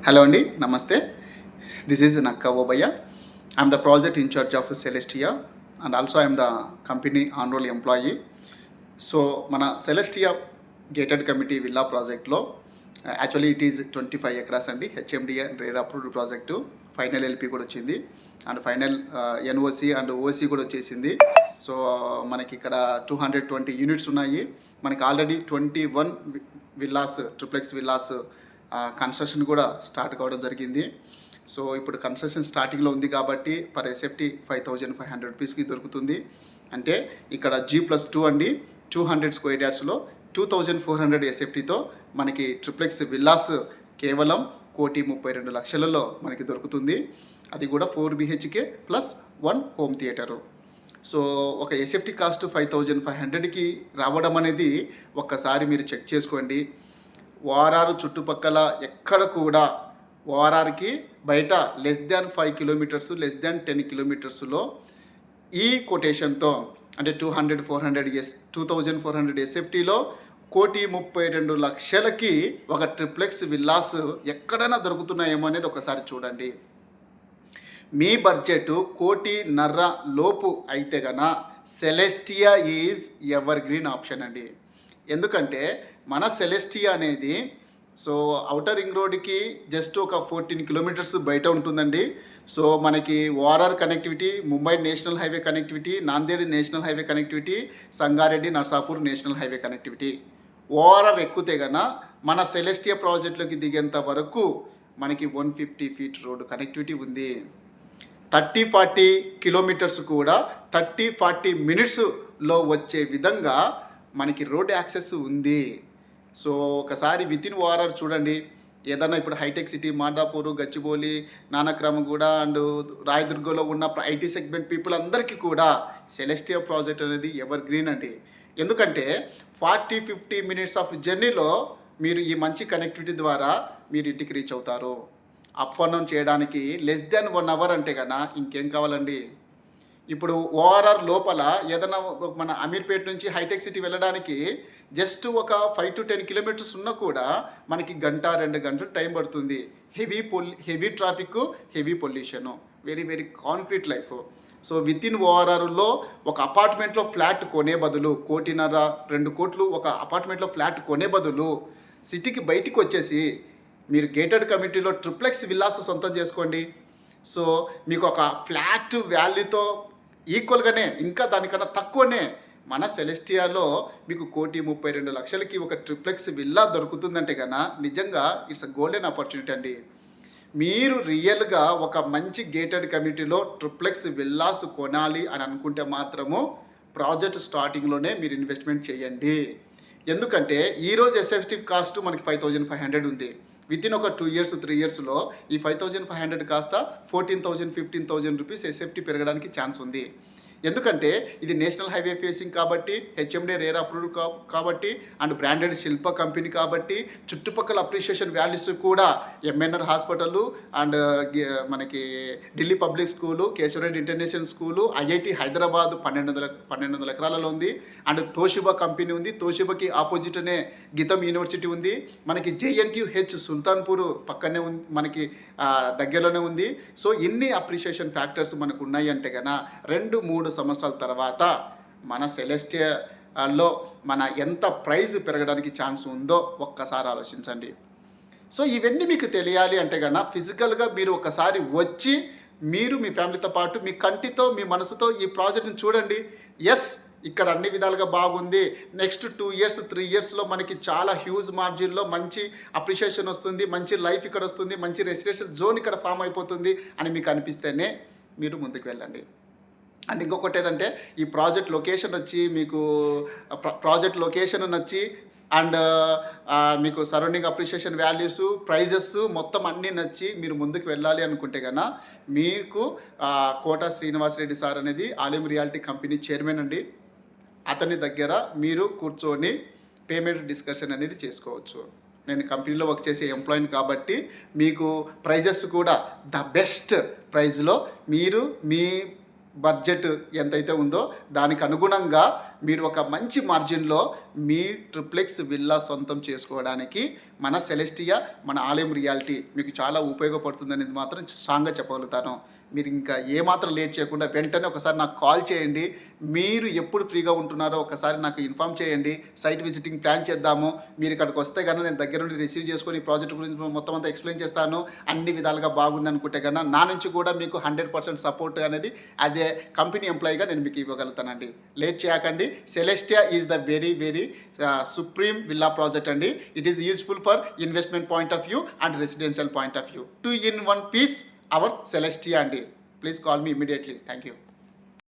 Hello అండి, నమస్తే. This is Nakka Obaiah. I'm the project incharge of Celestia and also I'm the company on roll employee. So మన Celestia gated committee villa ప్రాజెక్ట్లో actually it is 25 acres అండి. HMDA RERA approved project. Final LP కూడా వచ్చింది and final NOC and OC కూడా వచ్చేసింది. So మనకి ఇక్కడ 220 units ఉన్నాయి. మనకి already 21 villas, triplex villas construction కూడా స్టార్ట్ కావడం జరిగింది. సో ఇప్పుడు కన్స్ట్రక్షన్ స్టార్టింగ్లో ఉంది కాబట్టి పర్ ఎస్ఎఫ్టీ 5500 రూపీస్కి దొరుకుతుంది. అంటే ఇక్కడ G+2 అండి, 200 స్క్వేర్ యార్డ్స్లో 2400 ఎస్ఎఫ్టీతో మనకి ట్రిప్లెక్స్ విల్లాస్ కేవలం 1,32,00,000లో మనకి దొరుకుతుంది. అది కూడా 4 BHK plus 1 home theatre. So ఒక ఎస్ఎఫ్టీ కాస్ట్ 5500కి రావడం అనేది ఒక్కసారి మీరు చెక్ చేసుకోండి. ఓఆర్ఆర్ చుట్టుపక్కల ఎక్కడ కూడా ఓఆర్ఆర్కి బయట less than 5 kilometres, less than 10 కిలోమీటర్స్లో ఈ కొటేషన్తో అంటే 2400 ఎస్ఎఫ్టీలో 1,32,00,000కి ఒక ట్రిప్లెక్స్ విల్లాస్ ఎక్కడైనా దొరుకుతున్నాయేమో అనేది ఒకసారి చూడండి. మీ బడ్జెట్ 1,50,00,000 లోపు అయితే గన Celestia is ever green option అండి. ఎందుకంటే మన సెలెస్టియా అనేది సో ఔటర్ రింగ్ రోడ్కి జస్ట్ ఒక 14 కిలోమీటర్స్ బయట ఉంటుందండి. సో మనకి ORR connectivity, Mumbai national highway connectivity, Nanded national highway connectivity, Sangareddy Narsapur national highway connectivity. ORR ఎక్కితే గన మన సెలెస్టియా ప్రాజెక్టులోకి దిగేంత వరకు మనకి 150 ఫీట్ రోడ్ కనెక్టివిటీ ఉంది. 30-40 కిలోమీటర్స్ కూడా 30-40 మినిట్స్లో వచ్చే విధంగా మనకి రోడ్ యాక్సెస్ ఉంది. సో ఒకసారి వితిన్ ఓఆర్ఆర్ చూడండి. ఏదైనా ఇప్పుడు హైటెక్ సిటీ, మాదాపూర్, గచ్చిబౌలి, నానక్రామగూడ అండ్ రాయదుర్గలో ఉన్న ఐటీ సెగ్మెంట్ పీపుల్ అందరికీ కూడా సెలెస్టియా ప్రాజెక్ట్ అనేది ఎవర్ గ్రీన్ అండి. ఎందుకంటే 40-50 మినిట్స్ ఆఫ్ జర్నీలో మీరు ఈ మంచి కనెక్టివిటీ ద్వారా మీరు ఇంటికి రీచ్ అవుతారు. అప్ అండ్ డౌన్ చేయడానికి లెస్ దాన్ 1 అవర్ అంటే కన్నా ఇంకేం కావాలండి. ఇప్పుడు ఓఆర్ఆర్ లోపల ఏదైనా మన అమీర్పేట నుంచి హైటెక్ సిటీ వెళ్ళడానికి జస్ట్ ఒక 5-10 కిలోమీటర్స్ ఉన్నా కూడా మనకి 1-2 గంటలు టైం పడుతుంది. Heavy traffic, heavy pollution, very very concrete life. So within ఓఆర్ఆర్లో ఒక అపార్ట్మెంట్లో ఫ్లాట్ కొనే బదులు 1,50,00,000, 2 కోట్లు ఒక అపార్ట్మెంట్లో ఫ్లాట్ కొనే బదులు సిటీకి బయటికి వచ్చేసి మీరు గేటెడ్ కమ్యూనిటీలో ట్రిప్లెక్స్ విల్లాస్ సొంతం చేసుకోండి. సో మీకు ఒక ఫ్లాట్ వాల్యూతో ఈక్వల్గానే, ఇంకా దానికన్నా తక్కువనే మన సెలెస్టియాలో మీకు 1,32,00,000కి ఒక ట్రిప్లెక్స్ విల్లా దొరుకుతుందంటే కన్నా నిజంగా ఇట్స్ అ గోల్డెన్ ఆపర్చునిటీ అండి. మీరు రియల్గా ఒక మంచి గేటెడ్ కమ్యూనిటీలో ట్రిప్లెక్స్ విల్లాస్ కొనాలి అని అనుకుంటే మాత్రము ప్రాజెక్ట్ స్టార్టింగ్లోనే మీరు ఇన్వెస్ట్మెంట్ చేయండి. ఎందుకంటే ఈరోజు ఎస్ఎఫ్టీ కాస్ట్ మనకి 5,500 ఉంది. వితిన్ ఒక 2 ఇయర్స్ 3 ఇయర్స్లో ఈ 5,500 కాస్త 14,000 15,000 రూపీస్ ఎస్ఎఫ్టీ పెరగడానికి ఛాన్స్ ఉంది. ఎందుకంటే ఇది నేషనల్ హైవే ఫేసింగ్ కాబట్టి, హెచ్ఎండే రేర్ అప్రూవ్డ్ కాబట్టి అండ్ బ్రాండెడ్ శిల్ప కంపెనీ కాబట్టి చుట్టుపక్కల అప్రిషియేషన్ వాల్యూస్ కూడా ఎంఎన్ఆర్ హాస్పిటల్ అండ్ మనకి Delhi public school, Keshava Reddy international school, IIT Hyderabad 1200 ఎకరాలలో ఉంది. అండ్ తోషిబా కంపెనీ ఉంది. తోషిబాకి ఆపోజిట్ అనే గీతం యూనివర్సిటీ ఉంది. మనకి JNTU సుల్తాన్పూర్ పక్కనే ఉంది, మనకి దగ్గరలోనే ఉంది. సో ఇన్ని అప్రిషియేషన్ ఫ్యాక్టర్స్ మనకు ఉన్నాయి అంటే కన్నా 2-3 సంవత్సరాల తర్వాత మన సెలెస్టియాలో మన ఎంత ప్రైస్ పెరగడానికి ఛాన్స్ ఉందో ఒక్కసారి ఆలోచించండి. సో ఇవన్నీ మీకు తెలియాలి అంటే కన్నా ఫిజికల్గా మీరు ఒకసారి వచ్చి మీరు మీ ఫ్యామిలీతో పాటు మీ కంటితో మీ మనసుతో ఈ ప్రాజెక్ట్ని చూడండి. ఎస్, ఇక్కడ అన్ని విధాలుగా బాగుంది, నెక్స్ట్ 2 ఇయర్స్ 3 ఇయర్స్లో మనకి చాలా హ్యూజ్ మార్జిన్లో మంచి అప్రిషియేషన్ వస్తుంది, మంచి లైఫ్ ఇక్కడ వస్తుంది, మంచి రెసిడెన్షియల్ జోన్ ఇక్కడ ఫామ్ అయిపోతుంది అని మీకు అనిపిస్తేనే మీరు ముందుకు వెళ్ళండి. అండ్ ఇంకొకటి ఏదంటే ఈ ప్రాజెక్ట్ లొకేషన్ వచ్చి మీకు ప్రాజెక్ట్ లొకేషన్ నచ్చి అండ్ మీకు సరౌండింగ్ అప్రిషియేషన్ వాల్యూస్, ప్రైజెస్ మొత్తం అన్నీ నచ్చి మీరు ముందుకు వెళ్ళాలి అనుకుంటే కన్నా మీకు కోట శ్రీనివాసరెడ్డి సార్ అనేది ఆలిమ్ రియాలిటీ కంపెనీ చైర్మన్ అండి. అతని దగ్గర మీరు కూర్చొని పేమెంట్ డిస్కషన్ అనేది చేసుకోవచ్చు. నేను కంపెనీలో వర్క్ చేసే ఎంప్లాయీని కాబట్టి మీకు ప్రైజెస్ కూడా ద బెస్ట్ ప్రైజ్లో మీరు మీ బడ్జెట్ ఎంతైతే ఉందో దానికి అనుగుణంగా మీరు ఒక మంచి మార్జిన్లో మీ ట్రిప్లెక్స్ విల్లా సొంతం చేసుకోవడానికి మన సెలెస్టియా, మన ఆలయం రియాలిటీ మీకు చాలా ఉపయోగపడుతుంది అనేది మాత్రం స్ట్రాంగ్గా చెప్పగలుగుతాను. మీరు ఇంకా ఏమాత్రం లేట్ చేయకుండా వెంటనే ఒకసారి నాకు కాల్ చేయండి. మీరు ఎప్పుడు ఫ్రీగా ఉంటున్నారో ఒకసారి నాకు ఇన్ఫామ్ చేయండి. సైట్ విజిటింగ్ ప్లాన్ చేద్దాము. మీరు ఇక్కడికి వస్తే కన్నా నేను దగ్గర నుండి రిసీవ్ చేసుకొని ఈ ప్రాజెక్ట్ గురించి మొత్తం అంతా ఎక్స్ప్లెయిన్ చేస్తాను. అన్ని విధాలుగా బాగుంది అనుకుంటే కన్నా నా నుంచి కూడా మీకు 100% సపోర్ట్ అనేది యాజ్ ఏ కంపెనీ ఎంప్లాయీగా నేను మీకు ఇవ్వగలుగుతానండి. లేట్ చేయకండి. Celestia is the very very supreme villa project అండి. It is useful for investment point of view and residential point of view. 2 in 1 piece our Celestia అండి. Please call me immediately. Thank you.